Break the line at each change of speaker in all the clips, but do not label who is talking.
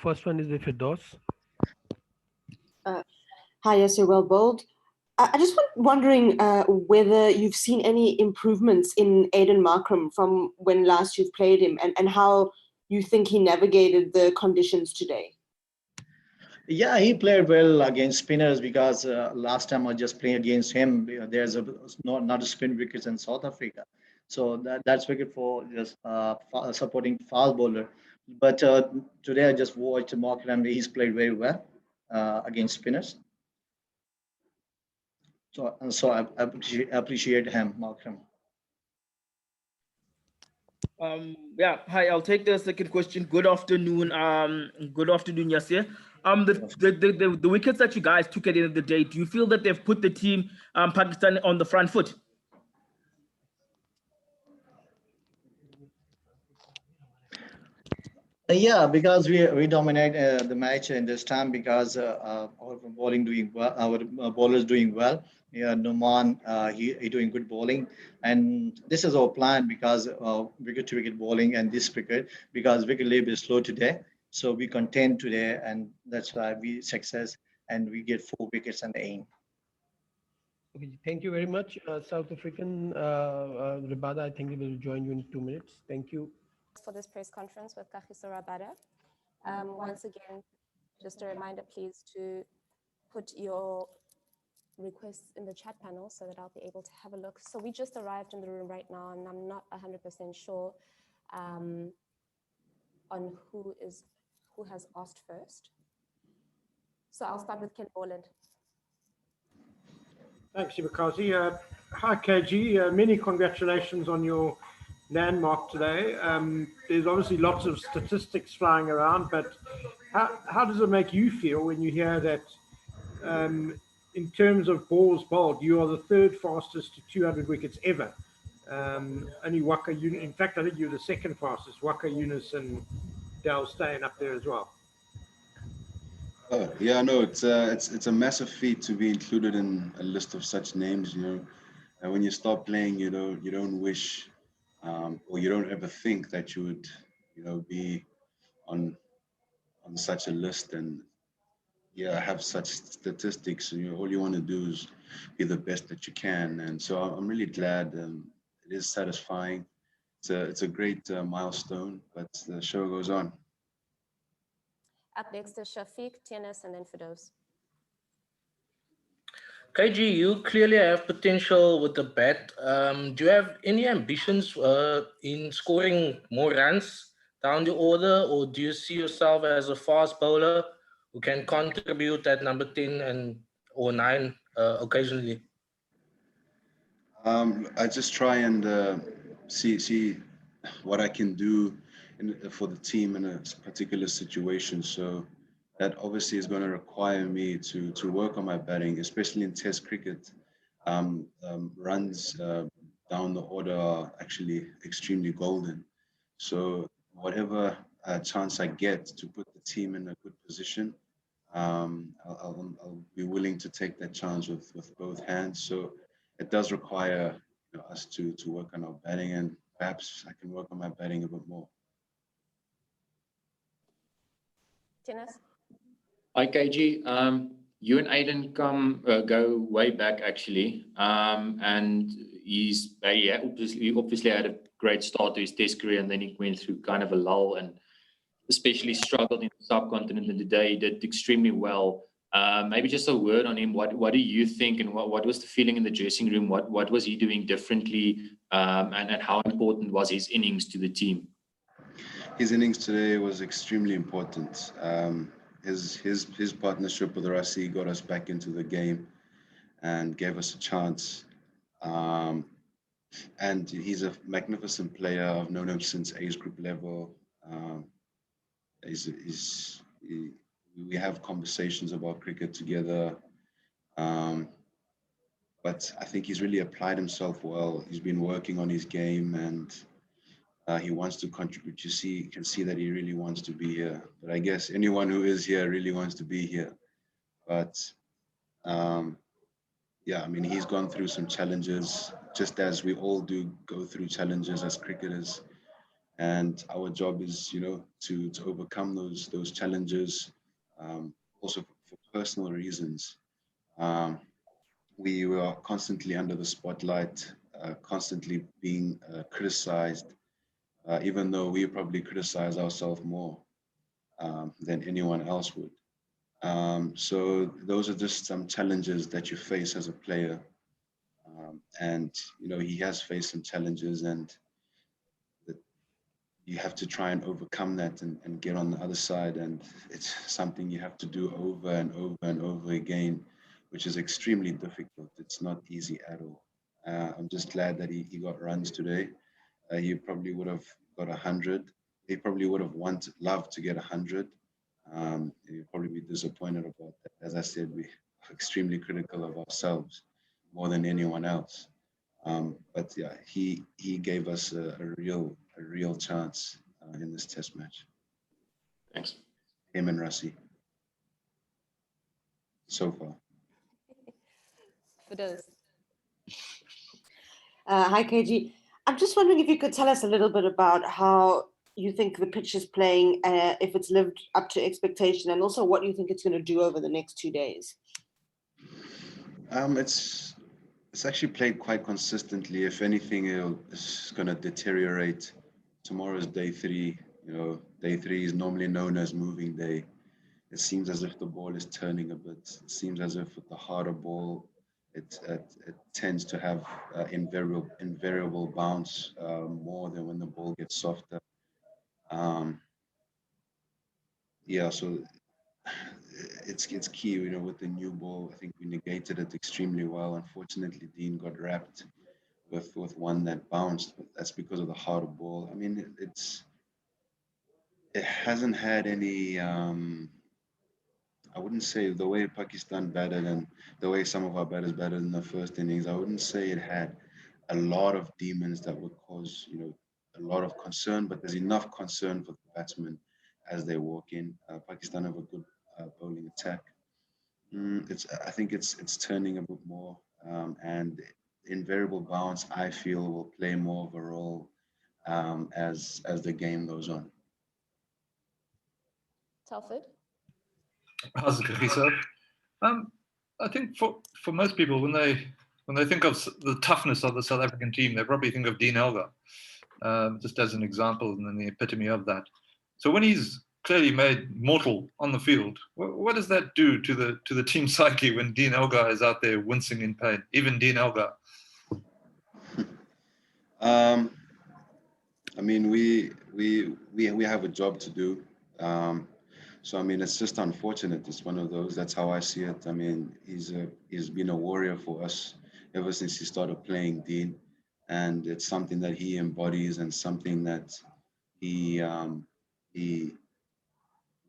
First one is the Firdaus.
Uh, Hi, yes, you're well bowled. I just wondering whether you've seen any improvements in Aiden Markram from when last you've played him, and how you think he navigated the conditions today.
Yeah, he played well against spinners because last time I just played against him, there's not a spin wickets in South Africa, so that's wicket for just supporting fast bowler. But today I just watched Markram. He's played very well against spinners. So I appreciate him, Markram.
Yeah, hi, I'll take the second question. Good afternoon. Good afternoon, Yasir. The wickets that you guys took at the end of the day, do you feel that they've put the team Pakistan on the front foot?
Yeah, because we dominate the match in this time because our bowling doing well, our bowlers doing well. Yeah, Numan, he doing good bowling, and this is our plan because wicket to wicket bowling and this wicket because wicket lead is slow today, so we contain today, and that's why we success and we get 4 wickets and the aim.
Okay, thank you very much, South African Rabada. I think we will join you in 2 minutes. Thank you.
For this press conference with Kagiso Rabada. Once again, just a reminder, please, to put your requests in the chat panel so that I'll be able to have a look. So we just arrived in the room right now, and I'm not 100% sure on who has asked first. So I'll start with Ken Borland.
Thanks, Ibakazi. Hi, KG. Many congratulations on your landmark today. There's obviously lots of statistics flying around, but how does it make you feel when you hear that in terms of balls bowled, you are the third fastest to 200 wickets ever? Only Waka Yunus, in fact, I think you're the second fastest. Waka Yunus and Dal Steyn up there as well.
Oh, yeah, no, it's a massive feat to be included in a list of such names, you know. And when you start playing, you don't wish, or you don't ever think that you would, be on such a list and yeah, have such statistics. All you want to do is be the best that you can, and so I'm really glad. It is satisfying. It's a great milestone, but the show goes on.
Up next is Shafiq, Tianis, and then Firdaus.
KG, you clearly have potential with the bat. Do you have any ambitions in scoring more runs down the order, or do you see yourself as a fast bowler who can contribute at number 10 and or 9 occasionally?
I just try and see what I can do for the team in a particular situation. So that obviously is going to require me to work on my batting, especially in Test cricket. Runs down the order are actually extremely golden. So whatever chance I get to put the team in a good position, I'll be willing to take that chance with both hands. So it does require us to work on our batting, and perhaps I can work on my batting a bit more.
Tianis?
Hi, KG. You and Aiden go way back actually, and he obviously had a great start to his Test career, and then he went through kind of a lull and especially struggled in the subcontinent. And today he did extremely well. Maybe just a word on him. What do you think, and what was the feeling in the dressing room? What was he doing differently, and how important was his innings to the team?
His innings today was extremely important. His partnership with Rassi got us back into the game and gave us a chance. And he's a magnificent player. I've known him since age group level. We have conversations about cricket together. But I think he's really applied himself well. He's been working on his game, and he wants to contribute. You can see that he really wants to be here. But I guess anyone who is here really wants to be here. But yeah, I mean, he's gone through some challenges, just as we all do go through challenges as cricketers. and our job is, to overcome those challenges. Also for personal reasons, um, we were constantly under the spotlight, constantly being criticized, even though we probably criticize ourselves more than anyone else would. So those are just some challenges that you face as a player. And he has faced some challenges, and that you have to try and overcome that and get on the other side. And it's something you have to do over and over and over again, which is extremely difficult. It's not easy at all. I'm just glad that he got runs today. He probably would have got 100. He probably would have loved to get 100. He'd probably be disappointed about that. As I said, we are extremely critical of ourselves more than anyone else. But yeah, he gave us a real chance in this test match.
Thanks.
Him and Rassi so far.
For those.
Hi, KG. I'm just wondering if you could tell us a little bit about how you think the pitch is playing, if it's lived up to expectation, and also what you think it's going to do over the next 2 days.
It's actually played quite consistently. If anything, it's going to deteriorate. Tomorrow's day three. Day three is normally known as moving day. It seems as if the ball is turning a bit. It seems as if with the harder ball, it tends to have invariable bounce more than when the ball gets softer. Um, yeah, so it's key, with the new ball. I think we negated it extremely well. Unfortunately, Dean got wrapped with one that bounced, but that's because of the harder ball. I mean, it hasn't had any. I wouldn't say the way Pakistan batted and the way some of our batters batted in the first innings. I wouldn't say it had a lot of demons that would cause, a lot of concern. But there's enough concern for the batsmen as they walk in. Pakistan have a good bowling attack. I think it's turning a bit more, and invariable bounce, I feel, will play more of a role as the game goes on.
Telford?
How's it, Kagiso? I think for most people, when they think of the toughness of the South African team, they probably think of Dean Elgar, just as an example, and then the epitome of that. So when he's clearly made mortal on the field, what does that do to the team psyche when Dean Elgar is out there wincing in pain? Even Dean Elgar.
I mean, we have a job to do. So I mean, it's just unfortunate. It's one of those. That's how I see it. I mean, he's been a warrior for us ever since he started playing Dean, and it's something that he embodies and something that he he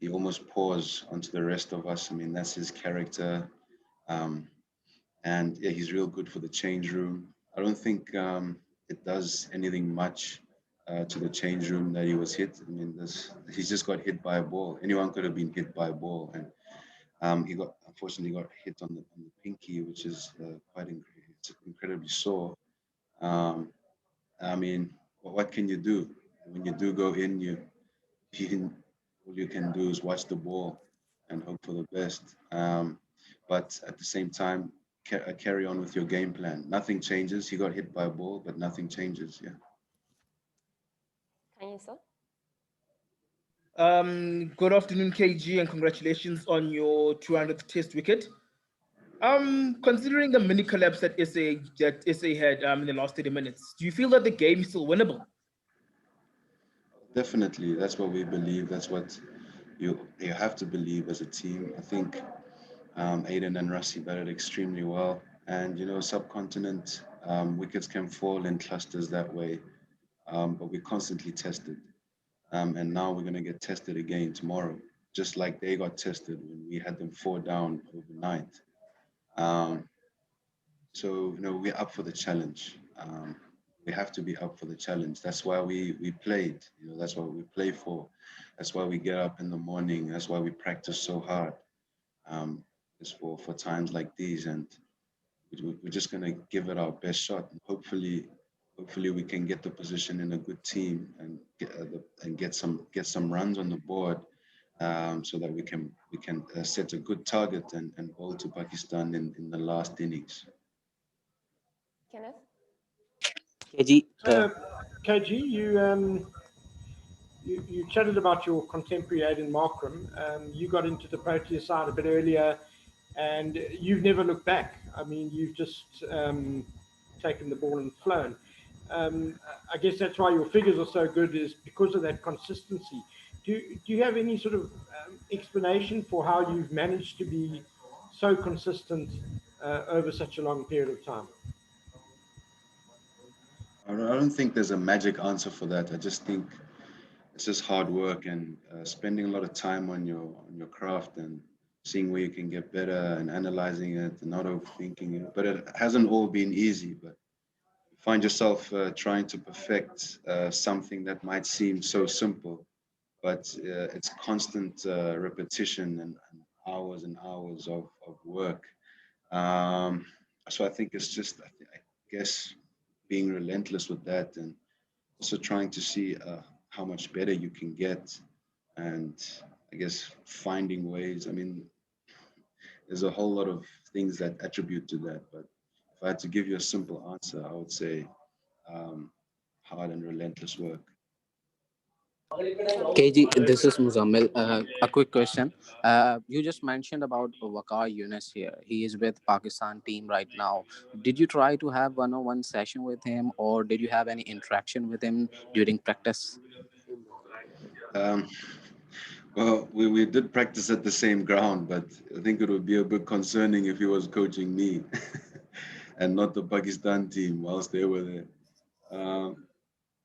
he almost pours onto the rest of us. I mean, that's his character. Um, and yeah, he's real good for the change room. I don't think it does anything much to the change room that he was hit. I mean, he's just got hit by a ball. Anyone could have been hit by a ball, and he unfortunately got hit on the pinky, which is it's incredibly sore. Um, I mean, what can you do when you do go in? All you can do is watch the ball and hope for the best. But at the same time, carry on with your game plan. Nothing changes. He got hit by a ball, but nothing changes. Yeah.
Kagiso?
Good afternoon, KG, and congratulations on your 200th test wicket. Considering the mini collapse that SA had in the last 30 minutes, do you feel that the game is still winnable?
Definitely. That's what we believe. That's what you have to believe as a team. I think Aiden and Rassi batted extremely well. And, subcontinent wickets can fall in clusters that way, but we constantly tested. And now we're going to get tested again tomorrow, just like they got tested when we had them 4 down overnight. Um, so, we're up for the challenge. We have to be up for the challenge. That's why we played. That's what we play for. That's why we get up in the morning. That's why we practice so hard. It's for times like these, and we're just gonna give it our best shot. And hopefully, hopefully we can get the position in a good team and get some runs on the board, so that we can set a good target and bowl to Pakistan in the last innings.
Kenneth?
KG,
KG, you chatted about your contemporary Aiden Markram. You got into the Proteas side a bit earlier, and you've never looked back. I mean, you've just taken the ball and flown. I guess that's why your figures are so good, is because of that consistency. Do you have any sort of explanation for how you've managed to be so consistent over such a long period of time?
I don't think there's a magic answer for that. I just think it's just hard work and spending a lot of time on your craft and seeing where you can get better and analyzing it and not overthinking it. But it hasn't all been easy. But you find yourself trying to perfect something that might seem so simple, but it's constant repetition and hours of work. Um, so I think it's just, I guess, being relentless with that and also trying to see how much better you can get, and I guess finding ways. I mean, there's a whole lot of things that attribute to that, but if I had to give you a simple answer, I would say um, hard and relentless work.
KG, this is Muzammil. A quick question. You just mentioned about Waqar Yunus here. He is with Pakistan team right now. Did you try to have one-on-one session with him, or did you have any interaction with him during practice?
Um, well, we did practice at the same ground, but I think it would be a bit concerning if he was coaching me and not the Pakistan team whilst they were there. Um,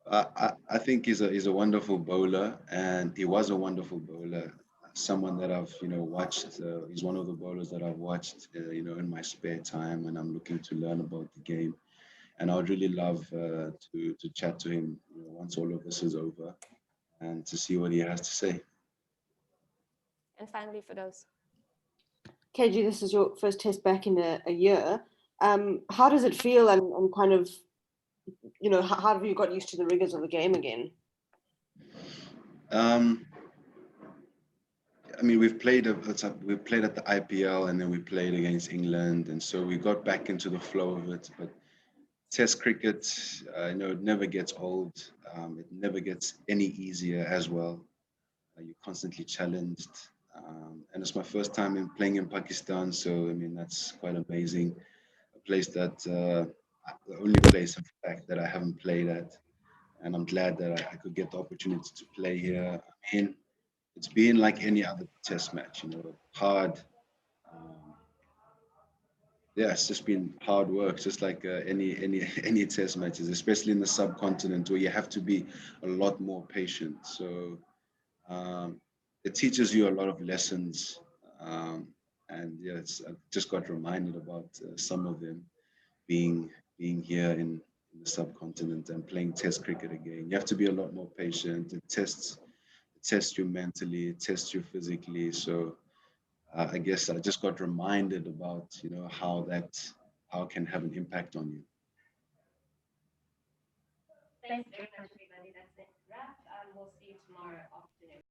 I think he's a wonderful bowler, and he was a wonderful bowler. Someone that I've watched. He's one of the bowlers that I've watched in my spare time when I'm looking to learn about the game. And I would really love to chat to him once all of this is over and to see what he has to say.
And finally, for those.
KG, this is your first test back in a year. How does it feel, and kind of, how have you got used to the rigors of the game again?
Um, I mean, we've played at the IPL, and then we played against England, and so we got back into the flow of it. But Test cricket, it never gets old. It never gets any easier as well. You're constantly challenged, and it's my first time in playing in Pakistan, so I mean that's quite amazing. A place that the only place, in fact, that I haven't played at, and I'm glad that I could get the opportunity to play here. I mean, it's been like any other test match, hard. Um, yeah, it's just been hard work, just like any any test matches, especially in the subcontinent where you have to be a lot more patient. So um, it teaches you a lot of lessons, um, and yeah, I just got reminded about some of them being being here in the subcontinent and playing test cricket again. You have to be a lot more patient. It tests you mentally, it tests you physically. So I guess I just got reminded about how it can have an impact on you.
Thanks very much, everybody. That's it. Wrap. We'll see you tomorrow afternoon.